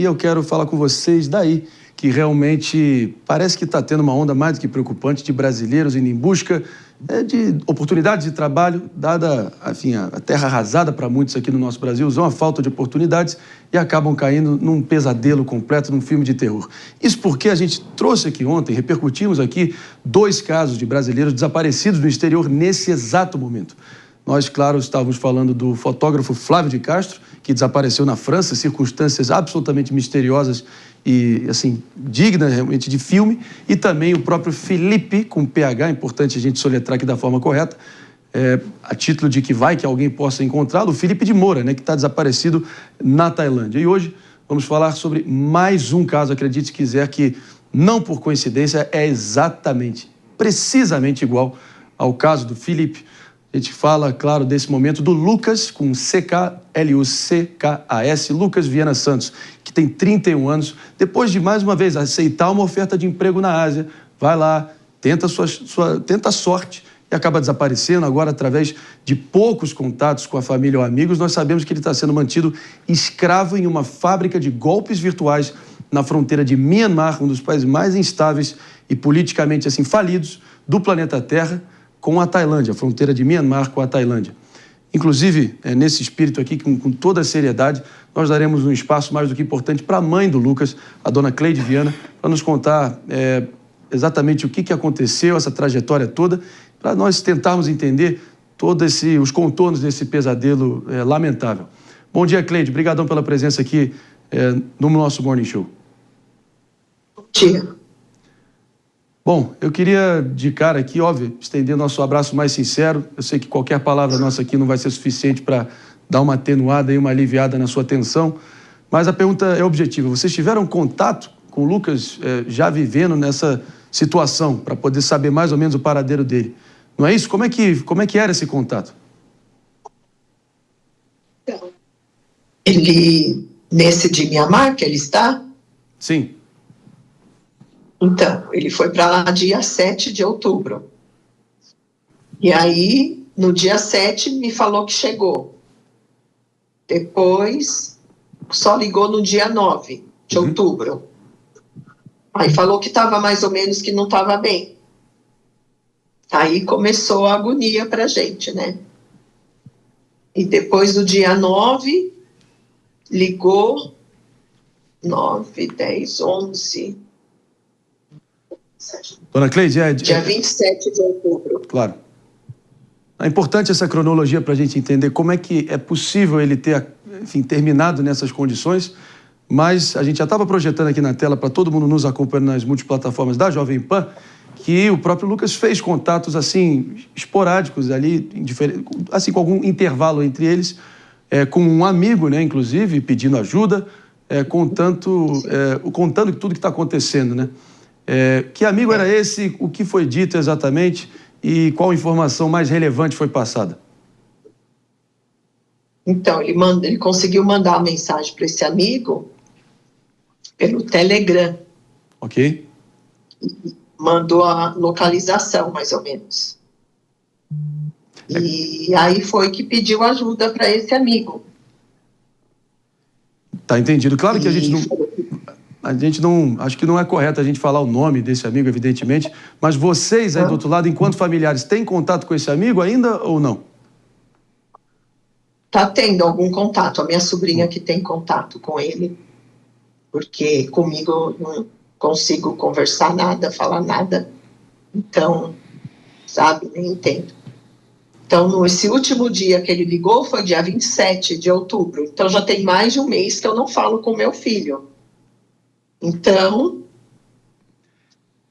e eu quero falar com vocês daí, que realmente parece que está tendo uma onda mais do que preocupante de brasileiros indo em busca de oportunidades de trabalho, dada, enfim, a terra arrasada para muitos aqui no nosso Brasil, usam a falta de oportunidades e acabam caindo num pesadelo completo, num filme de terror. Isso porque a gente trouxe aqui ontem, repercutimos aqui 2 casos de brasileiros desaparecidos no exterior nesse exato momento. Nós, claro, estávamos falando do fotógrafo Flávio de Castro, que desapareceu na França, circunstâncias absolutamente misteriosas e, assim, dignas realmente de filme, e também o próprio Felipe, com PH, importante a gente soletrar aqui da forma correta, a título de que alguém possa encontrá-lo, o Felipe de Moura, né, que está desaparecido na Tailândia. E hoje vamos falar sobre mais um caso, acredite se quiser, que não por coincidência é precisamente igual ao caso do Felipe. A gente fala, claro, desse momento do Lucas, com C-K-L-U-C-K-A-S, Lucas Viana Santos, que tem 31 anos. Depois de, mais uma vez, aceitar uma oferta de emprego na Ásia, vai lá, tenta a sorte e acaba desaparecendo. Agora, através de poucos contatos com a família ou amigos, nós sabemos que ele está sendo mantido escravo em uma fábrica de golpes virtuais na fronteira de Myanmar, um dos países mais instáveis e politicamente, assim, falidos do planeta Terra, com a Tailândia, a fronteira de Myanmar com a Tailândia. Inclusive, nesse espírito aqui, com toda a seriedade, nós daremos um espaço mais do que importante para a mãe do Lucas, a dona Cleide Viana, para nos contar exatamente o que aconteceu, essa trajetória toda, para nós tentarmos entender todos os contornos desse pesadelo lamentável. Bom dia, Cleide. Obrigadão pela presença aqui no nosso Morning Show. Bom dia. Bom, eu queria, de cara aqui, óbvio, estender nosso abraço mais sincero. Eu sei que qualquer palavra nossa aqui não vai ser suficiente para dar uma atenuada e uma aliviada na sua tensão, mas a pergunta é objetiva. Vocês tiveram contato com o Lucas já vivendo nessa situação, para poder saber mais ou menos o paradeiro dele? Não é isso? Como é que era esse contato? Então, nesse de Myanmar que ele está? Sim. Então, ele foi para lá dia 7 de outubro. E aí, no dia 7, me falou que chegou. Depois, só ligou no dia 9 de outubro. Aí falou que estava mais ou menos que não estava bem. Aí começou a agonia para a gente, né? E depois do dia 9, ligou 9, 10, 11... Dona Cleide, dia 27 de outubro. Claro. É importante essa cronologia para a gente entender como é que é possível ele ter, enfim, terminado nessas condições, mas a gente já estava projetando aqui na tela para todo mundo nos acompanhando nas multiplataformas da Jovem Pan, que o próprio Lucas fez contatos, assim, esporádicos ali, assim, com algum intervalo entre eles, com um amigo, né, inclusive, pedindo ajuda, contando tudo que está acontecendo, né? Que amigo era esse? O que foi dito exatamente? E qual informação mais relevante foi passada? Então, ele conseguiu mandar uma mensagem para esse amigo pelo Telegram. Ok. Mandou a localização, mais ou menos. E aí foi que pediu ajuda para esse amigo. Tá entendido. Claro que a gente não, acho que não é correto a gente falar o nome desse amigo, evidentemente, mas vocês aí do outro lado, enquanto familiares, têm contato com esse amigo ainda ou não? Tá tendo algum contato. A minha sobrinha que tem contato com ele, porque comigo eu não consigo conversar nada, falar nada. Então, sabe, nem entendo. Então, esse último dia que ele ligou foi dia 27 de outubro. Então, já tem mais de um mês que eu não falo com meu filho. Então,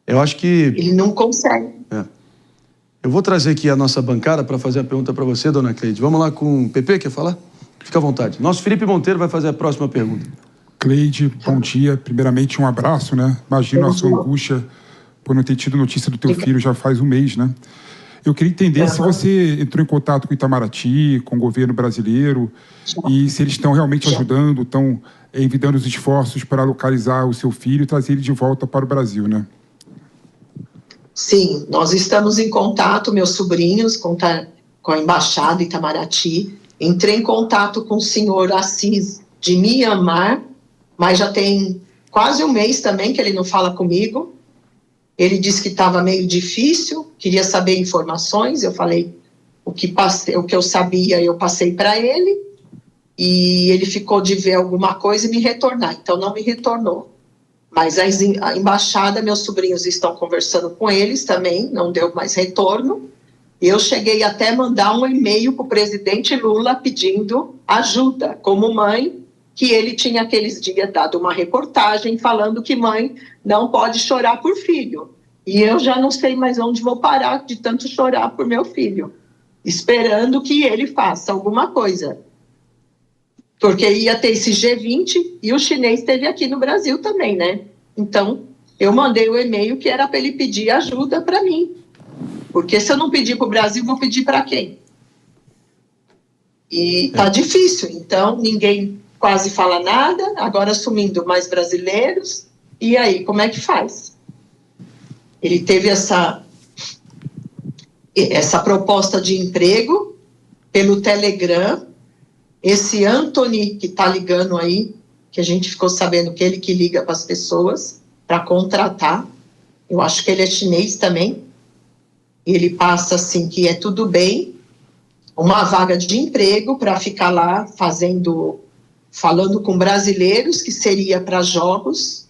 eu acho que ele não consegue. Eu vou trazer aqui a nossa bancada para fazer a pergunta para você, dona Cleide. Vamos lá com o Pepe, quer falar? Fica à vontade. Nosso Felipe Monteiro vai fazer a próxima pergunta. Cleide, bom dia. Primeiramente, um abraço, né? Imagino a sua angústia por não ter tido notícia do teu filho já faz um mês, né? Eu queria entender se você entrou em contato com o Itamaraty, com o governo brasileiro, e se eles estão realmente ajudando, estão envidando os esforços para localizar o seu filho e trazer ele de volta para o Brasil, né? Sim, nós estamos em contato, meus sobrinhos, com a Embaixada Itamaraty. Entrei em contato com o senhor Assis de Myanmar, mas já tem quase um mês também que ele não fala comigo. Ele disse que estava meio difícil, queria saber informações. Eu falei o que eu sabia, eu passei para ele, e ele ficou de ver alguma coisa e me retornar. Então não me retornou. Mas a embaixada, meus sobrinhos estão conversando com eles também, não deu mais retorno. Eu cheguei até a mandar um e-mail para o presidente Lula pedindo ajuda, como mãe, que ele tinha aqueles dias dado uma reportagem falando que mãe não pode chorar por filho. E eu já não sei mais onde vou parar de tanto chorar por meu filho, esperando que ele faça alguma coisa. Porque ia ter esse G20 e o chinês esteve aqui no Brasil também, né? Então, eu mandei o e-mail que era para ele pedir ajuda para mim. Porque se eu não pedir para o Brasil, vou pedir para quem? E tá difícil, então ninguém quase fala nada, agora assumindo mais brasileiros. E aí, como é que faz? Ele teve essa proposta de emprego pelo Telegram. Esse Anthony que está ligando aí, que a gente ficou sabendo que ele que liga para as pessoas para contratar. Eu acho que ele é chinês também. Ele passa assim que é tudo bem, uma vaga de emprego para ficar lá falando com brasileiros, que seria para jogos,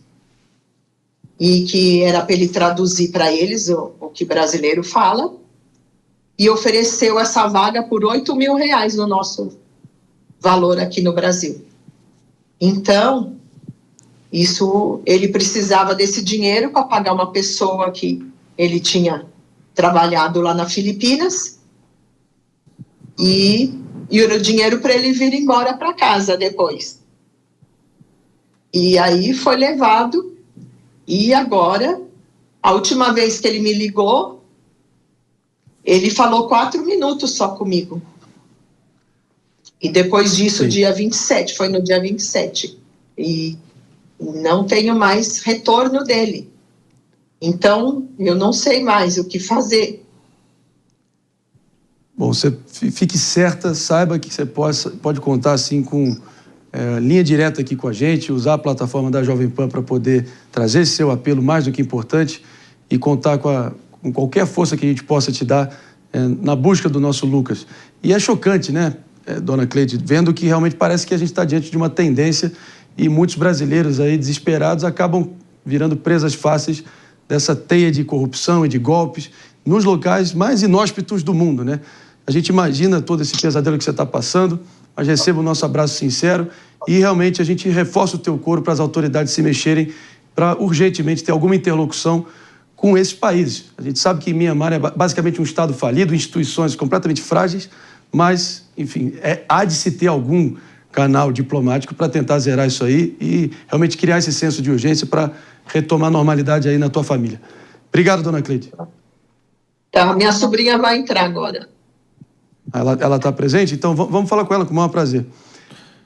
e que era para ele traduzir para eles o que brasileiro fala, e ofereceu essa vaga por R$8.000 no nosso valor aqui no Brasil. Então, ele precisava desse dinheiro para pagar uma pessoa que ele tinha trabalhado lá na Filipinas, e o dinheiro para ele vir embora para casa depois. E aí foi levado, e agora, a última vez que ele me ligou, ele falou 4 minutos só comigo. E depois disso, dia 27, foi no dia 27. E não tenho mais retorno dele. Então, eu não sei mais o que fazer. Bom, você fique certa, saiba que você pode contar assim com linha direta aqui com a gente, usar a plataforma da Jovem Pan para poder trazer esse seu apelo mais do que importante e contar com qualquer força que a gente possa te dar na busca do nosso Lucas. E é chocante, né, dona Cleide, vendo que realmente parece que a gente está diante de uma tendência e muitos brasileiros aí desesperados acabam virando presas fáceis dessa teia de corrupção e de golpes nos locais mais inóspitos do mundo, né? A gente imagina todo esse pesadelo que você está passando, mas receba o nosso abraço sincero e realmente a gente reforça o teu coro para as autoridades se mexerem para urgentemente ter alguma interlocução com esses países. A gente sabe que Myanmar é basicamente um Estado falido, instituições completamente frágeis, mas, enfim, há de se ter algum canal diplomático para tentar zerar isso aí e realmente criar esse senso de urgência para retomar a normalidade aí na tua família. Obrigado, dona Cleide. Tá, minha sobrinha vai entrar agora. Ela está presente? Então vamos falar com ela com o maior prazer.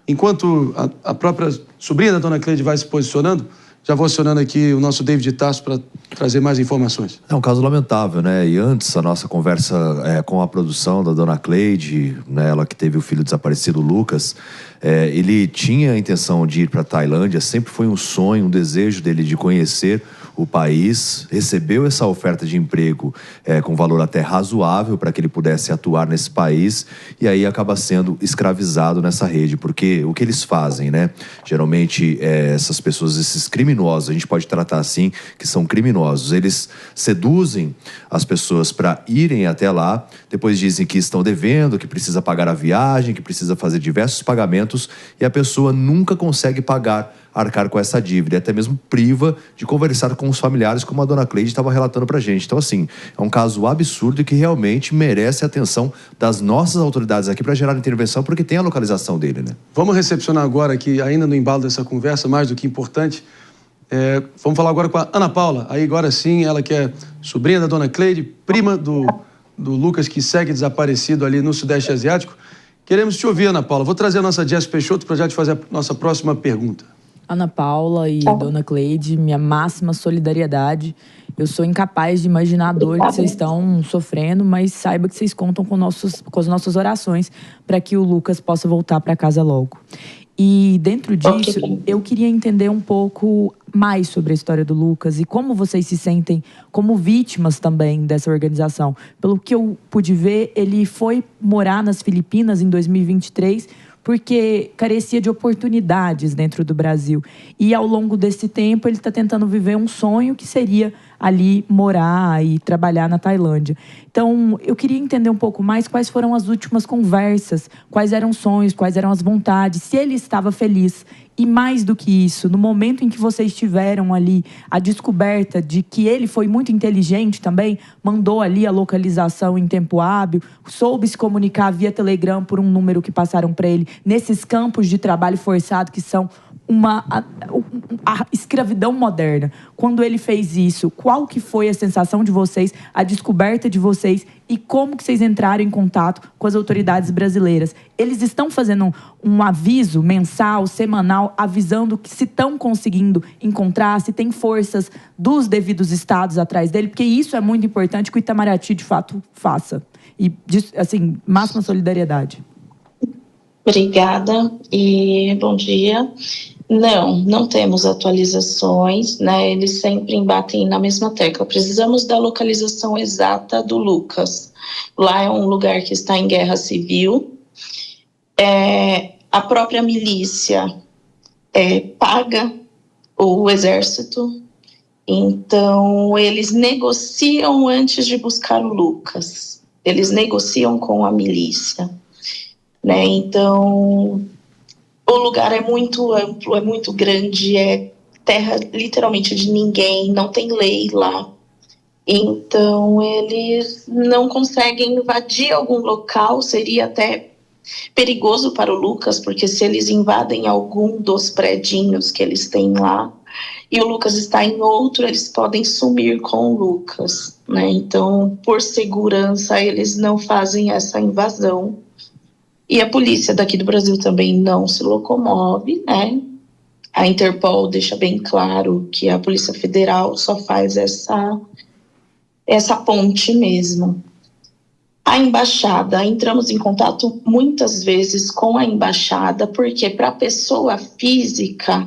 Enquanto a própria sobrinha da dona Cleide vai se posicionando, já vou acionando aqui o nosso David Tasso para trazer mais informações. É um caso lamentável, né? E antes, a nossa conversa com a produção da dona Cleide, né, ela que teve o filho desaparecido, Lucas, ele tinha a intenção de ir para a Tailândia, sempre foi um sonho, um desejo dele de conhecer o país, recebeu essa oferta de emprego com valor até razoável para que ele pudesse atuar nesse país e aí acaba sendo escravizado nessa rede, porque o que eles fazem, né? Geralmente essas pessoas, esses criminosos, a gente pode tratar assim, que são criminosos, eles seduzem as pessoas para irem até lá, depois dizem que estão devendo, que precisa pagar a viagem, que precisa fazer diversos pagamentos e a pessoa nunca consegue arcar com essa dívida, e até mesmo priva de conversar com os familiares, como a dona Cleide estava relatando pra gente. Então, assim, é um caso absurdo e que realmente merece a atenção das nossas autoridades aqui para gerar intervenção, porque tem a localização dele, né? Vamos recepcionar agora aqui, ainda no embalo dessa conversa, mais do que importante, vamos falar agora com a Ana Paula, aí agora sim, ela que é sobrinha da dona Cleide, prima do Lucas, que segue desaparecido ali no Sudeste Asiático. Queremos te ouvir, Ana Paula. Vou trazer a nossa Jess Peixoto para já te fazer a nossa próxima pergunta. Ana Paula e dona Cleide, minha máxima solidariedade. Eu sou incapaz de imaginar a dor que vocês estão sofrendo, mas saiba que vocês contam com as nossas orações para que o Lucas possa voltar para casa logo. E dentro disso, Ok. eu queria entender um pouco mais sobre a história do Lucas e como vocês se sentem como vítimas também dessa organização. Pelo que eu pude ver, ele foi morar nas Filipinas em 2023 porque carecia de oportunidades dentro do Brasil. E ao longo desse tempo, ele está tentando viver um sonho que seria ali morar e trabalhar na Tailândia. Então, eu queria entender um pouco mais quais foram as últimas conversas, quais eram os sonhos, quais eram as vontades, se ele estava feliz. E mais do que isso, no momento em que vocês tiveram ali a descoberta de que ele foi muito inteligente também, mandou ali a localização em tempo hábil, soube se comunicar via Telegram por um número que passaram para ele, nesses campos de trabalho forçado que são a escravidão moderna. Quando ele fez isso, qual que foi a sensação de vocês, a descoberta de vocês e como que vocês entraram em contato com as autoridades brasileiras? Eles estão fazendo um aviso mensal, semanal, avisando que se estão conseguindo encontrar, se tem forças dos devidos estados atrás dele? Porque isso é muito importante que o Itamaraty, de fato, faça. E, assim, máxima solidariedade. Obrigada e bom dia. Não temos atualizações, né? Eles sempre batem na mesma tecla. Precisamos da localização exata do Lucas. Lá é um lugar que está em guerra civil. A própria milícia paga o exército. Então, eles negociam antes de buscar o Lucas. Eles negociam com a milícia, né? Então, o lugar é muito amplo, é muito grande, é terra literalmente de ninguém, não tem lei lá. Então, eles não conseguem invadir algum local, seria até perigoso para o Lucas, porque se eles invadem algum dos predinhos que eles têm lá, e o Lucas está em outro, eles podem sumir com o Lucas, né? Então, por segurança, eles não fazem essa invasão. E a polícia daqui do Brasil também não se locomove, né? A Interpol deixa bem claro que a Polícia Federal só faz essa ponte mesmo. A embaixada, entramos em contato muitas vezes com a embaixada, porque para a pessoa física,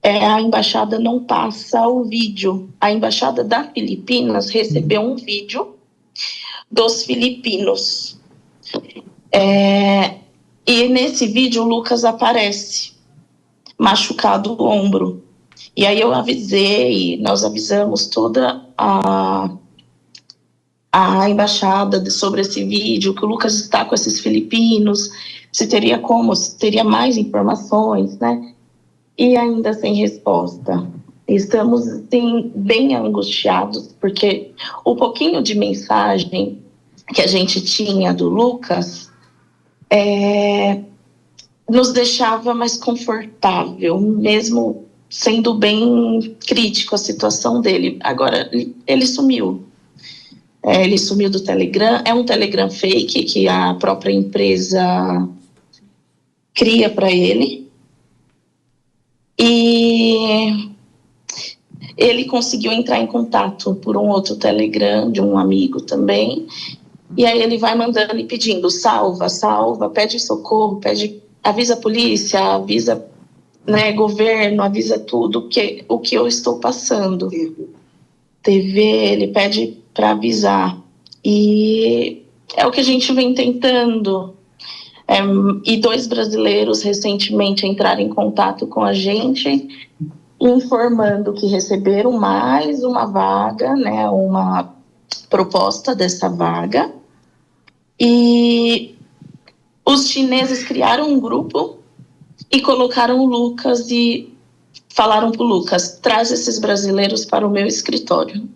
a embaixada não passa o vídeo. A embaixada da Filipinas recebeu um vídeo dos filipinos. E nesse vídeo o Lucas aparece machucado o ombro. E aí eu avisei, nós avisamos toda a embaixada sobre esse vídeo, que o Lucas está com esses filipinos, se teria mais informações, né? E ainda sem resposta. Estamos, assim, bem angustiados, porque o pouquinho de mensagem que a gente tinha do Lucas nos deixava mais confortável, mesmo sendo bem crítico a situação dele. Agora, ele sumiu. Ele sumiu do Telegram. É um Telegram fake que a própria empresa cria para ele. E ele conseguiu entrar em contato por um outro Telegram de um amigo também. E aí ele vai mandando e pedindo salva, pede socorro, avisa a polícia, avisa, né, governo, avisa tudo o que eu estou passando. TV, ele pede para avisar. E é o que a gente vem tentando. E 2 brasileiros recentemente entraram em contato com a gente, informando que receberam mais uma vaga, né, uma proposta dessa vaga. E os chineses criaram um grupo e colocaram o Lucas e falaram para o Lucas: traz esses brasileiros para o meu escritório.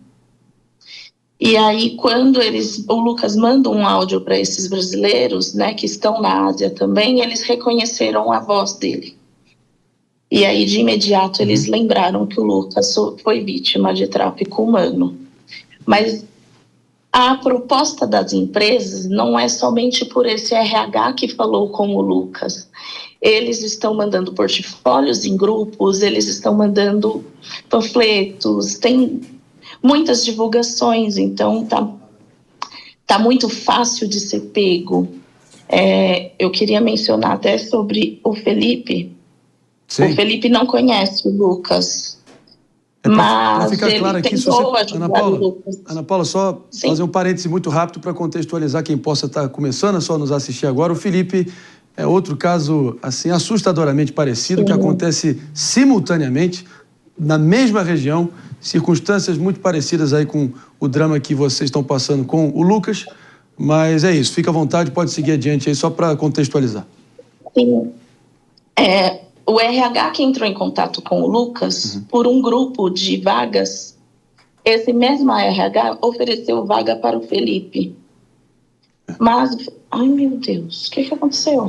E aí, quando o Lucas manda um áudio para esses brasileiros, né, que estão na Ásia também, eles reconheceram a voz dele. E aí, de imediato, eles lembraram que o Lucas foi vítima de tráfico humano. Mas a proposta das empresas não é somente por esse RH que falou com o Lucas. Eles estão mandando portfólios em grupos, eles estão mandando panfletos, tem muitas divulgações, então tá muito fácil de ser pego. Eu queria mencionar até sobre o Felipe. Sim. O Felipe não conhece o Lucas. Para Mas ficar ele claro aqui, tentou ajudar o Lucas. Ana Paula, só Sim. fazer um parêntese muito rápido para contextualizar quem possa estar começando a só nos assistir agora. O Felipe é outro caso assim assustadoramente parecido, que acontece simultaneamente na mesma região, circunstâncias muito parecidas aí com o drama que vocês estão passando com o Lucas, mas é isso, fica à vontade, pode seguir adiante aí só para contextualizar. Sim. O RH que entrou em contato com o Lucas por um grupo de vagas, esse mesmo RH ofereceu vaga para o Felipe. Mas, ai meu Deus, o que aconteceu?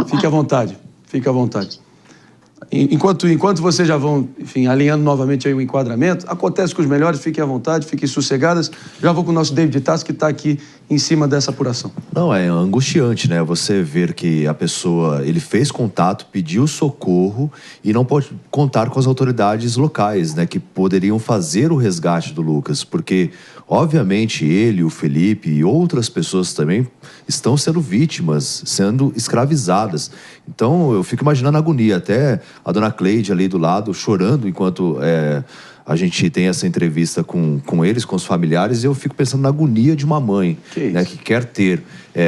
Fique à vontade, fique à vontade. Enquanto vocês já vão, enfim, alinhando novamente aí o enquadramento, acontece com os melhores, fiquem à vontade, fiquem sossegadas. Já vou com o nosso David Tassi, que está aqui em cima dessa apuração. Não, é angustiante, né? Você ver que a pessoa, ele fez contato, pediu socorro e não pode contar com as autoridades locais, né? Que poderiam fazer o resgate do Lucas, porque, obviamente, ele, o Felipe e outras pessoas também estão sendo vítimas, sendo escravizadas. Então, eu fico imaginando a agonia. Até a dona Cleide ali do lado, chorando enquanto a gente tem essa entrevista com eles, com os familiares, e eu fico pensando na agonia de uma mãe, né, que quer ter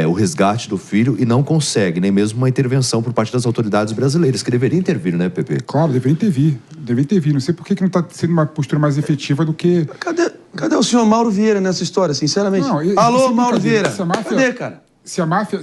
o resgate do filho e não consegue, nem mesmo uma intervenção por parte das autoridades brasileiras, que deveriam intervir, né, Pepe? Claro, deveriam intervir. Não sei por que não está sendo uma postura mais efetiva do que... Cadê o senhor Mauro Vieira nessa história, sinceramente? Não, Alô, Mauro Vieira, cadê, cara? Se a máfia,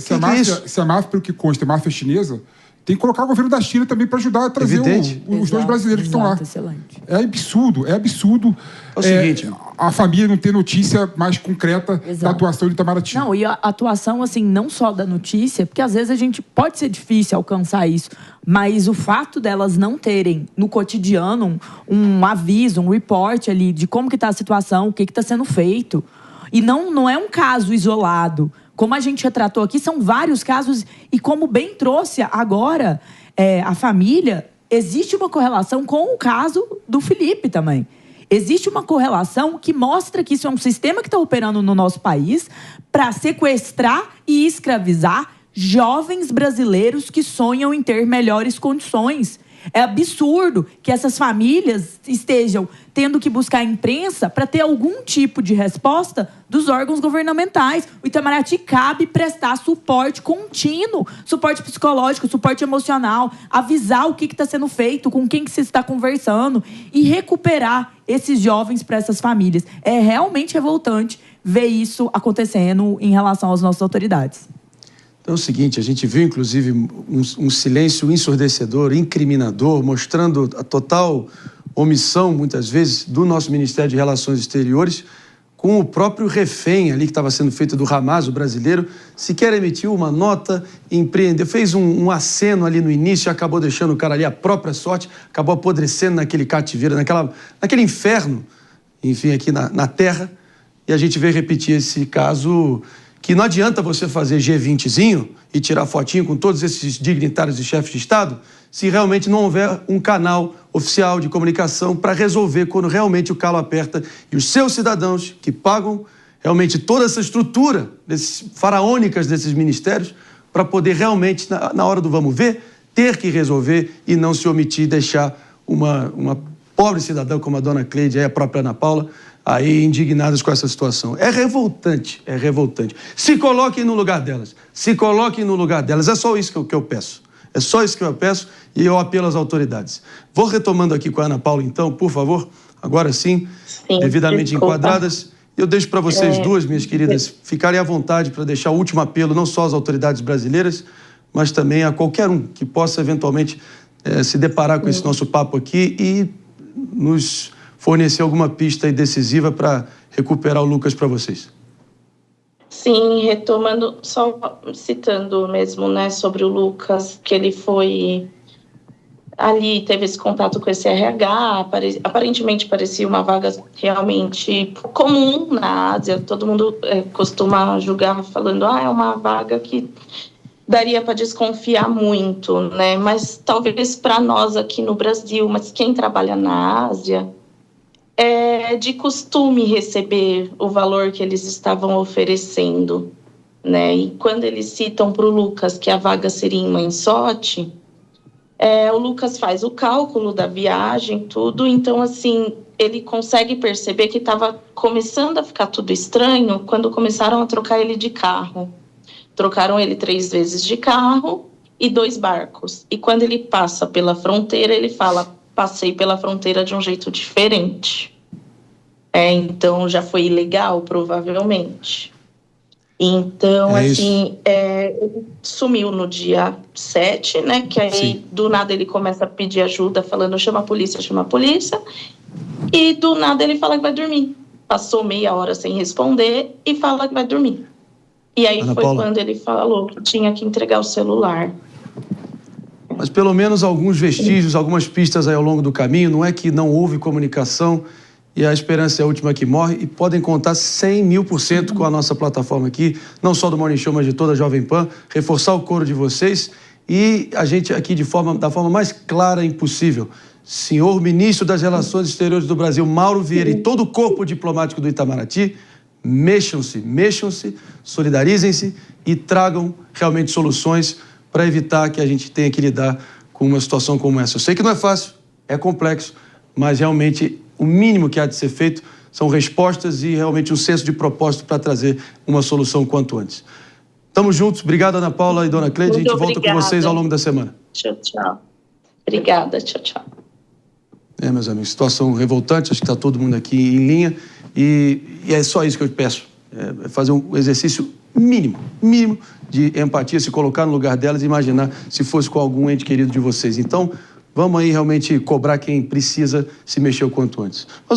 pelo que consta, é máfia chinesa, tem que colocar o governo da China também para ajudar a trazer os dois brasileiros que estão lá. Excelente. É absurdo. É o seguinte... A família não ter notícia mais concreta da atuação de Itamaraty. Não, e a atuação, assim, não só da notícia, porque às vezes a gente pode ser difícil alcançar isso, mas o fato delas não terem no cotidiano um aviso, um report ali de como que está a situação, o que está sendo feito. E não é um caso isolado. Como a gente retratou aqui, são vários casos, e como bem trouxe agora a família, existe uma correlação com o caso do Felipe também. Existe uma correlação que mostra que isso é um sistema que está operando no nosso país para sequestrar e escravizar jovens brasileiros que sonham em ter melhores condições. É absurdo que essas famílias estejam tendo que buscar a imprensa para ter algum tipo de resposta dos órgãos governamentais. O Itamaraty cabe prestar suporte contínuo, suporte psicológico, suporte emocional, avisar o que está sendo feito, com quem que se está conversando e recuperar esses jovens para essas famílias. É realmente revoltante ver isso acontecendo em relação às nossas autoridades. Então é o seguinte, a gente viu, inclusive, um silêncio ensurdecedor, incriminador, mostrando a total omissão, muitas vezes, do nosso Ministério de Relações Exteriores, com o próprio refém ali que estava sendo feito do Hamas, o brasileiro, sequer emitiu uma nota, empreendeu, fez um aceno ali no início, acabou deixando o cara ali à própria sorte, acabou apodrecendo naquele cativeiro, naquele inferno, enfim, aqui na Terra. E a gente veio repetir esse caso... que não adianta você fazer G20zinho e tirar fotinho com todos esses dignitários e chefes de Estado se realmente não houver um canal oficial de comunicação para resolver quando realmente o calo aperta e os seus cidadãos que pagam realmente toda essa estrutura faraônicas desses ministérios para poder realmente, na hora do vamos ver, ter que resolver e não se omitir e deixar uma pobre cidadã como a dona Cleide e a própria Ana Paula aí indignadas com essa situação. É revoltante, é revoltante. Se coloquem no lugar delas, é só isso que eu peço. É só isso que eu peço e eu apelo às autoridades. Vou retomando aqui com a Ana Paula, então, por favor, agora sim devidamente enquadradas. Eu deixo para vocês duas, minhas queridas, ficarem à vontade para deixar o último apelo, não só às autoridades brasileiras, mas também a qualquer um que possa eventualmente se deparar com esse nosso papo aqui e nos fornecer alguma pista decisiva para recuperar o Lucas para vocês. Sim, retomando, só citando mesmo, né, sobre o Lucas, que ele foi ali, teve esse contato com esse RH, aparentemente parecia uma vaga realmente comum na Ásia, todo mundo costuma julgar falando, é uma vaga que daria para desconfiar muito, né, mas talvez para nós aqui no Brasil, mas quem trabalha na Ásia, é de costume receber o valor que eles estavam oferecendo, né? E quando eles citam para o Lucas que a vaga seria em Mansote, o Lucas faz o cálculo da viagem, tudo, então, assim, ele consegue perceber que estava começando a ficar tudo estranho quando começaram a trocar ele de carro. Trocaram ele 3 vezes de carro e 2 barcos. E quando ele passa pela fronteira, ele fala, passei pela fronteira de um jeito diferente. Então, já foi ilegal, provavelmente. Então, assim, ele sumiu no dia 7, né? Que aí, sim, do nada, ele começa a pedir ajuda, falando, chama a polícia, chama a polícia. E do nada ele fala que vai dormir. Passou meia hora sem responder e fala que vai dormir. E aí Ana foi Paula, quando ele falou que tinha que entregar o celular. Mas pelo menos alguns vestígios, algumas pistas aí ao longo do caminho. Não é que não houve comunicação e a esperança é a última que morre. E podem contar 100.000% com a nossa plataforma aqui, não só do Morning Show, mas de toda a Jovem Pan, reforçar o coro de vocês e a gente aqui da forma mais clara impossível. Senhor Ministro das Relações Exteriores do Brasil, Mauro Vieira, e todo o corpo diplomático do Itamaraty, mexam-se, solidarizem-se e tragam realmente soluções para evitar que a gente tenha que lidar com uma situação como essa. Eu sei que não é fácil, é complexo, mas realmente o mínimo que há de ser feito são respostas e realmente um senso de propósito para trazer uma solução quanto antes. Estamos juntos. Obrigado, Ana Paula e Dona Cleide. A gente volta com vocês ao longo da semana. Tchau. Obrigada, tchau. Meus amigos, situação revoltante, acho que está todo mundo aqui em linha e é só isso que eu peço, fazer um exercício mínimo de empatia, se colocar no lugar delas e imaginar se fosse com algum ente querido de vocês. Então, vamos aí realmente cobrar quem precisa se mexer o quanto antes. Mas, olha,